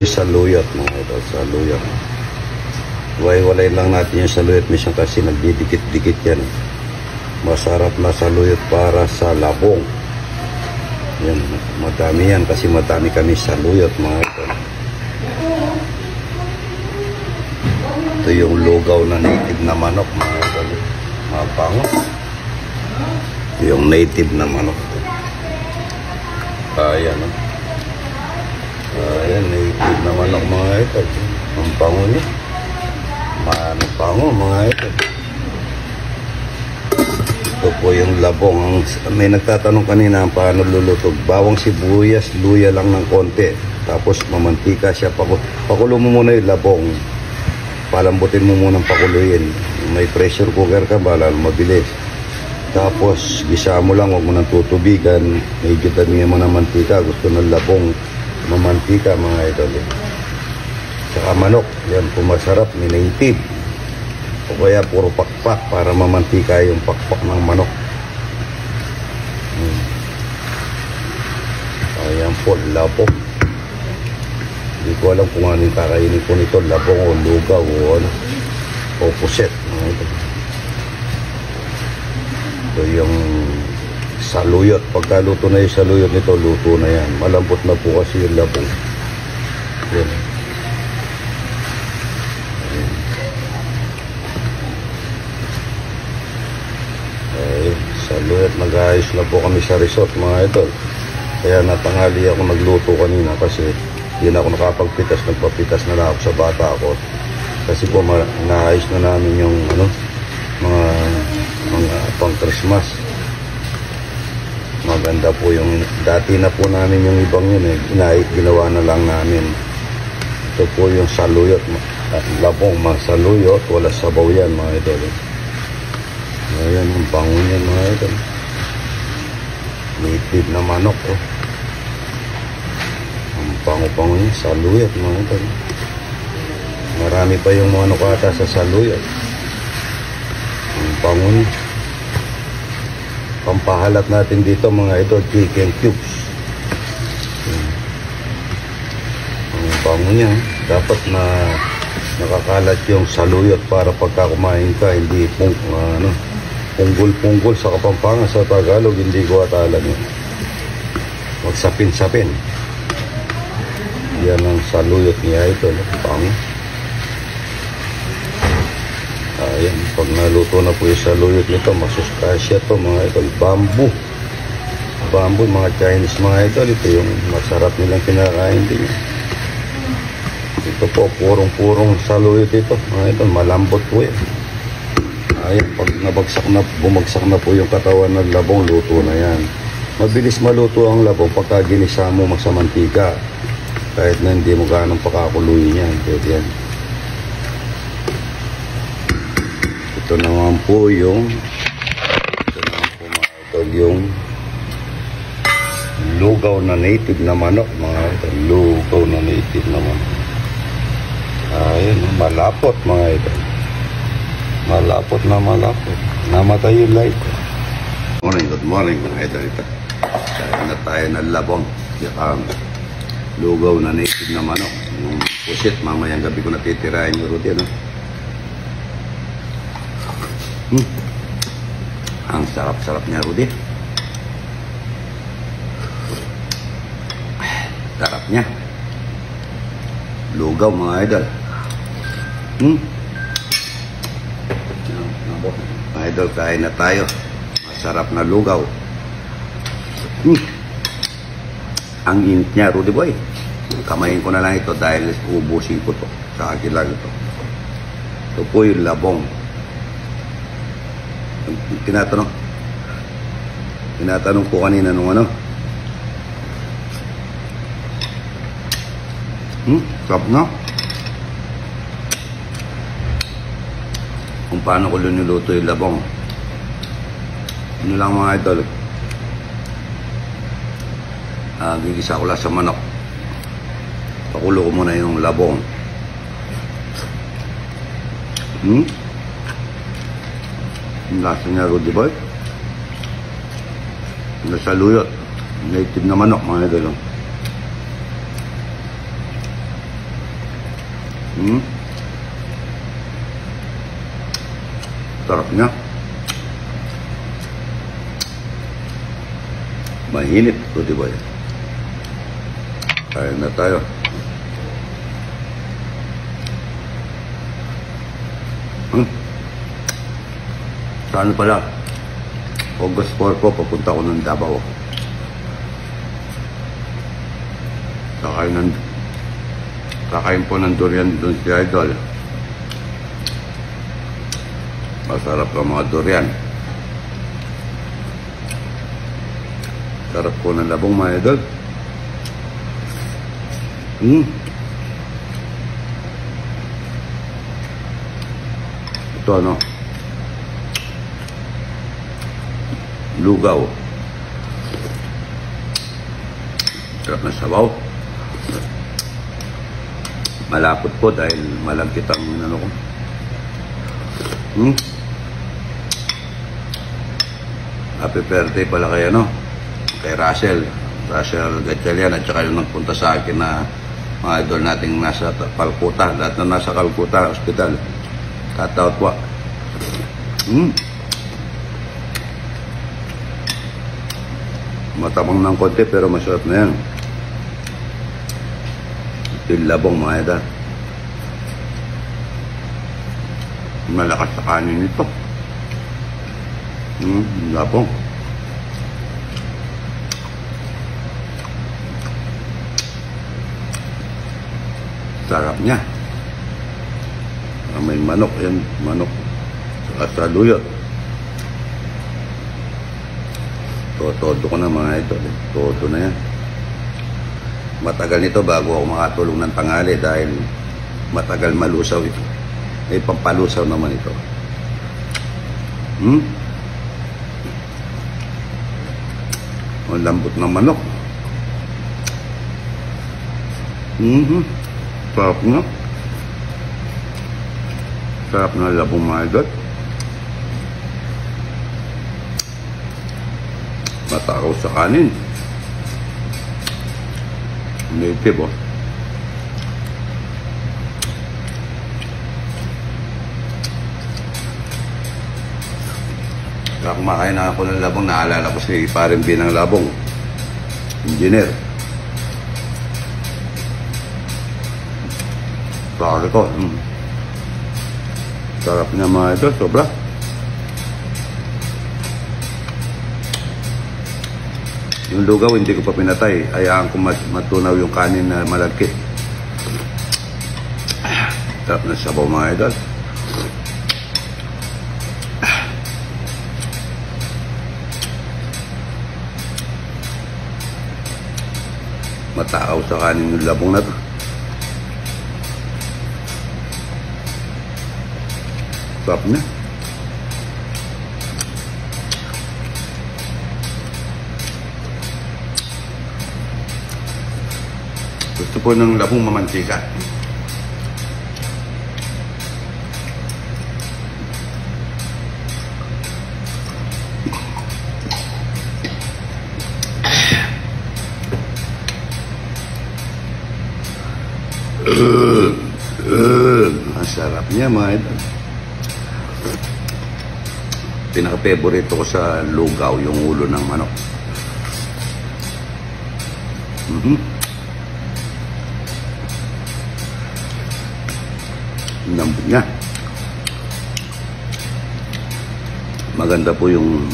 Saluyot mga idol, saluyot. Walay lang natin yung saluyot mission kasi nagdidikit-dikit yan. Masarap na saluyot para sa labong. Yan, madami yan kasi madami kami saluyot mga idol. Ito yung lugaw na native na manok mga idol. Mabango. Ito yung native na manok. Ayan o. Ayan, native na manok mga ito. Ang pango niya. Pango mga ito. Ito po yung labong. May nagtatanong kanina paano luluto. Bawang sibuyas, luya lang ng konti. Tapos mamantika siya. Pakulo mo muna yung labong. Palambutin mo muna pakuluin. May pressure cooker ka, bala mabilis. Tapos gisa mo lang, huwag mo nang tutubigan. Medyo damihan mo ng mantika. Gusto ng labong mamantika mga idol. Saka manok, yan po masarap, native. O kaya puro pakpak para mamantika yung pakpak ng manok. Ayan po, labong. Hindi ko alam kung ano yung kakainin ko nito, labong o lugaw o ano, o puset mga idol. Ito yung saluyot. Pagkaluto na yung saluyot nito, luto na yan. Malambot na po kasi yung labong. Yan. Ayun. Saluyot. Nag-ayos na po kami sa resort mga idol. Kaya natanghali ako nagluto kanina kasi hindi na ako nakapagpitas. Nagpapitas na lang ako sa bata ako. Kasi po naayos na namin yung mga pang Christmas. Maganda po yung dati na po namin yung ibang yun ginawa na lang namin. Ito po yung saluyot, labong saluyot, wala sabaw yan mga idol. Ayan ang bango niyan mga idol. Native na manok oh. Ang bango-bango niya, saluyot mga idol. Marami pa yung manok ata sa saluyot. Ang bango niya. Pampahalat natin dito mga ito, chicken cubes. Ang bango niya. Dapat na nakakalat yung saluyot para pagka kumain ka, hindi punggol-punggol sa Kapampangan, sa Tagalog, hindi ko atalan yun. Magsapin-sapin. Yan ang saluyot niya ito. Bango. Ayan, pag naluto na po yung saluyot nito, masustansya to mga idol. Bamboo, mga Chinese mga idol. Ito yung masarap nilang kinakain din. Ito po, purong saluyot ito mga idol. Malambot po yan. Ayan, pag bumagsak na po yung katawan ng labong, luto na yan. Mabilis maluto ang labong pagka ginisa mo sa mantika. Kahit na hindi mo ganang pakakuluin yan. Pwede yan. Ito naman po yung lugaw na native na manok mga ito. Lugaw na native na manok. Ayun, malapot mga ito. Malapot. Namatay yung light. Good morning mga ito. Kaya na tayo ng labong. Lugaw na native na manok. Yung pusit, mamayang gabi ko natitirahin yung routine. Ang sarap-sarap niya, Rudy. Sarap niya. Lugaw, mga idol. Mga idol, kain na tayo. Masarap na lugaw. Ang init niya, Rudy boy. Kamayin ko na lang ito dahil ubusin ko to. Sa akin lang ito. Ito po yung labong. Tinatanong ko kanina nung sarap na. Kung paano ko niluto yung labong. Ano lang mga idol. Gigisa ko lang sa manok. Pakulo ko muna yung labong. Ang lasa niya, Rudy boy. Saluyot. Native na manok mga idol. Hmm. Sarap niya. Mainit ito, di ba? Kain na tayo. Saan pala? August 4 po, papunta ko ng Davao. Kakain po ng durian doon si Idol. Masarap ang mga durian. Sarap po ng labong, mga Idol. Ito ano? Lugaw. Sarap na sabaw. Malapot po dahil malagkit ang ano ko. Happy birthday pala kay ano? Kay Russell Gatchalian at saka yung nagpunta sa akin na mga idol nating nasa Calcutta. Lahat na nasa Calcutta Hospital. Cut-out po. Matabang ng konti pero masarap na yan. Yung labong, mga idol. Malakas sa kanin nito. Labong. Sarap niya. May manok yan. Manok. Saka saluyot. Todo ko na, mga idol. Todo na yan. Matagal nito bago ako makatulong ng tanghali dahil matagal malusaw ito. May pampalusaw naman ito. Ang lambot ng manok. Sarap na. Sarap na labong, mga idol. Matakaw sa kanin. Native, oh. Kaya kumakain na ako ng labong, naalala ko si Paring Binang Labong, engineer. Pare ko. Sarap niya, mga ito, sobra. Yung lugaw hindi ko pa pinatay, hayaan ko matunaw yung kanin na malagkit. Sarap na sabaw, mga idol. Matakaw sa kanin yung labong na to. Sarap na. Gusto po ng labong mamantika. Ang sarap niya, mga idol. Pinaka-favorito ko sa lugaw yung ulo ng manok. Lambot niya. Maganda po yung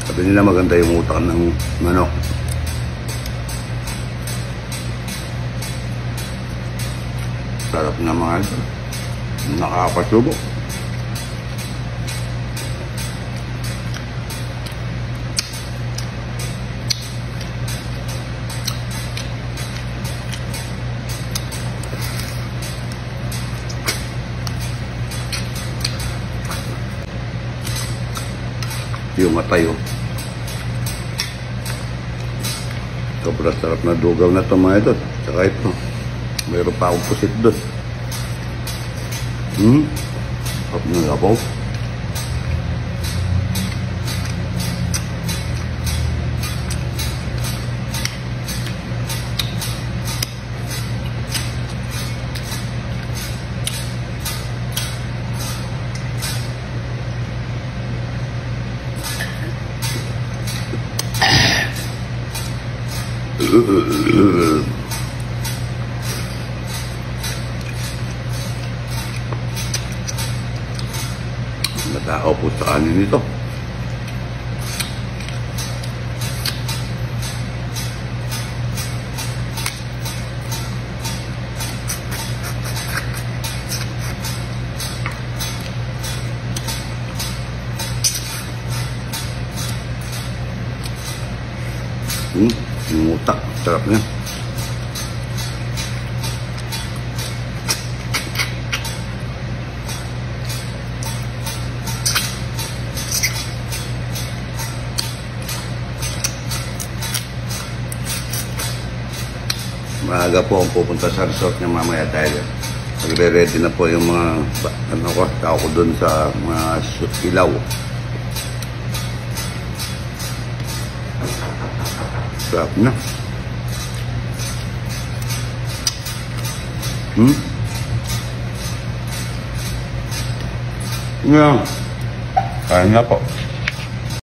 sabi nila maganda yung utak ng manok. Sarap na, mga idol. Nakakapasubo. Yung matay, oh. Sobrang sarap na dugaw na ito, mga idol. Tsaka ito, mayroon pa akong pusit doon. Sarap na labaw. Matakaw po sa kanin nito. Yung utak, sarap niya. Maaga po ang pupunta sa resort niya mamaya dahil nagre-ready na po yung mga tao ko dun sa mga ilaw. Sarap na. Yan. Kain na po.